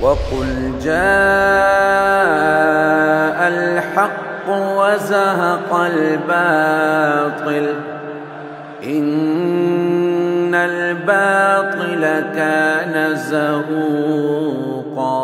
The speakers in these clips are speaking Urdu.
وقل جاء الحق وزهق الباطل إن الباطل كان زهوقا۔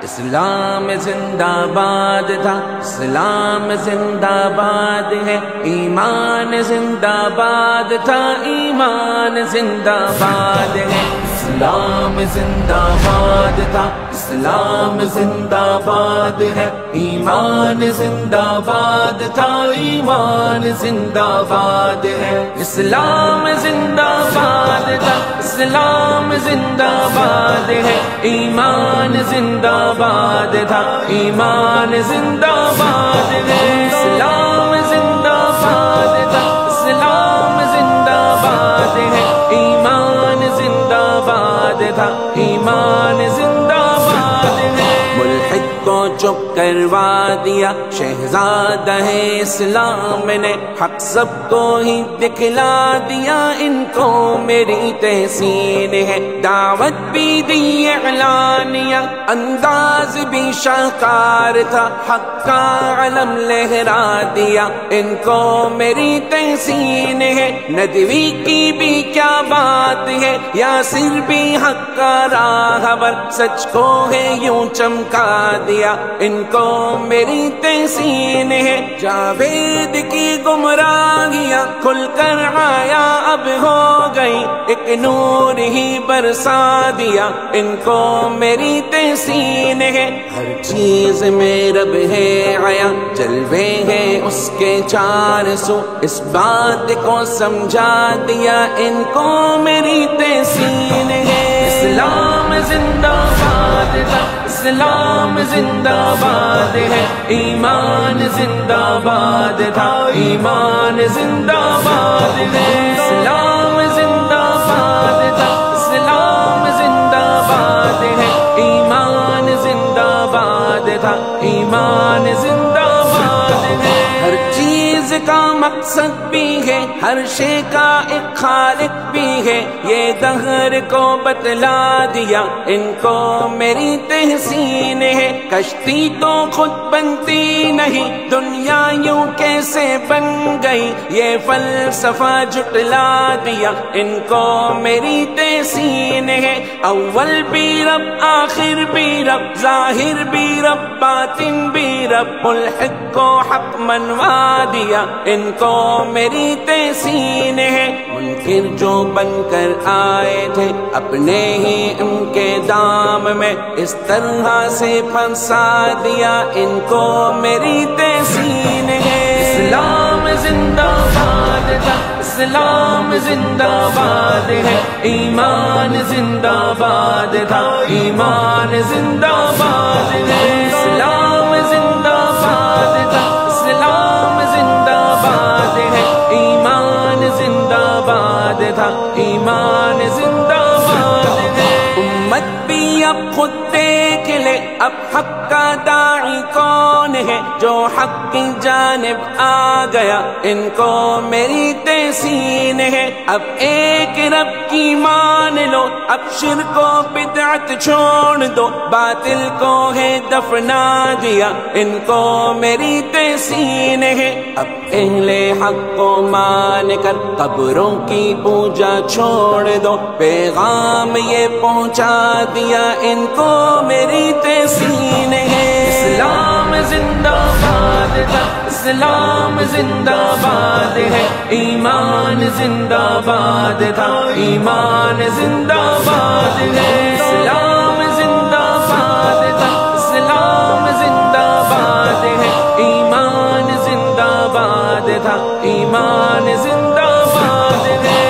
اسلام زندہ باد تھا، اسلام زندہ باد ہے، ایمان زندہ باد تھا، ایمان زندہ باد ہے۔ اسلام زندہ باد تھا، اسلام زندہ باد ہے، ایمان زندہ باد تھا، ایمان زندہ باد ہے۔ اسلام زندہ باد تھا، اسلام زندہ باد ہے، ایمان زندہ باد تھا، ایمان زندہ باد ہے۔ اسلام زندہ باد تھا، اسلام زندہ باد ہے، ایمان زندہ باد تھا، ایمان زندہ باد ہے۔ ملحد کو چپ کروا دیا شہزادہ ہے اسلام نے، حق سب کو ہی دکھلا دیا، ان کو میری تحسین ہے۔ دعوت بھی دی اعلانیہ، انداز بھی شاہکار تھا، حق کا علم لہرا دیا، ان کو میری تحسین ہے۔ ندوی کی بھی کیا بات ہے، یاسر بھی حق کا راہبر، سچ کو ہے یوں چمکا دیا، ان کو میری تحسین ہے۔ جاوید کی گمراہیاں کھل کر آیا اب ہو گئی، ایک نور ہی برسا دیا، ان کو میری تحسین ہے۔ ہر چیز میں رب ہے آیا، جلوے ہیں اس کے چار سو، اس بات کو سمجھا دیا، ان کو میری تحسین ہے۔ اسلام زندہ باد تھا، اسلام زندہ باد ہے، ایمان زندہ باد تھا، ایمان زندہ باد ہے۔ اسلام زندہ باد تھا، اسلام زندہ باد ہے، ایمان زندہ باد تھا، ایمان زندہ باد ہے۔ ہر چیز کا مقصد بھی ہے، ہر شے کا ایک خالق بھی ہے، یہ دہر کو بتلا دیا، ان کو میری تحسین ہے۔ کشتی تو خود بنتی نہیں، دنیا یوں کیسے بن گئی، یہ فلسفہ جھٹلا دیا، ان کو میری تحسین ہے۔ اول بھی رب، آخر بھی رب، ظاہر بھی رب، باطن بھی رب، ملحد کو حق منوا دیا، ان کو میری تحسین ہے۔ منکر جو بن کر آئے تھے اپنے ہی ان کے دام میں، اس طرح سے پھنسا دیا، ان کو میری تحسین ہے۔ اسلام زندہ باد تھا، اسلام زندہ باد ہے، ایمان زندہ باد تھا، ایمان زندہ باد ہے۔ اسلام زندہ باد تھا، اسلام زندہ باد ہے، ایمان زندہ باد تھا، ایمان زندہ باد ہے۔ امت بھی اب خود دیکھ لے، اب حق کا داعی کون ہے، جو حق کی جانب آ گیا، ان کو میری تحسین ہے۔ اب ایک رب کی مان لو، اب شرک و بدعت چھوڑ دو، باطل کو ہے دفنا دیا، ان کو میری تحسین ہے۔ اب اہل حق کو مان کر قبروں کی پوجا چھوڑ دو، پیغام یہ پہنچا دیا، ان کو میری تحسین ہے۔ اسلام زندہ باد تھا، اسلام زندہ باد ہے، ایمان زندہ باد تھا، ایمان زندہ باد ہے۔ اسلام زندہ باد تھا، اسلام زندہ باد ہے، ایمان زندہ باد تھا، ایمان زندہ باد ہے۔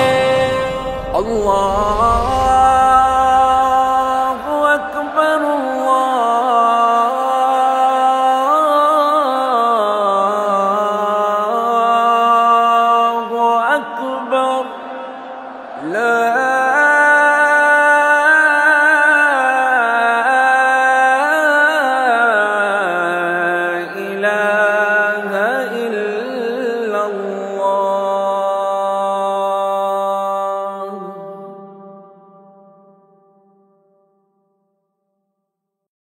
اللہ اکبر، اللہ اکبر، لا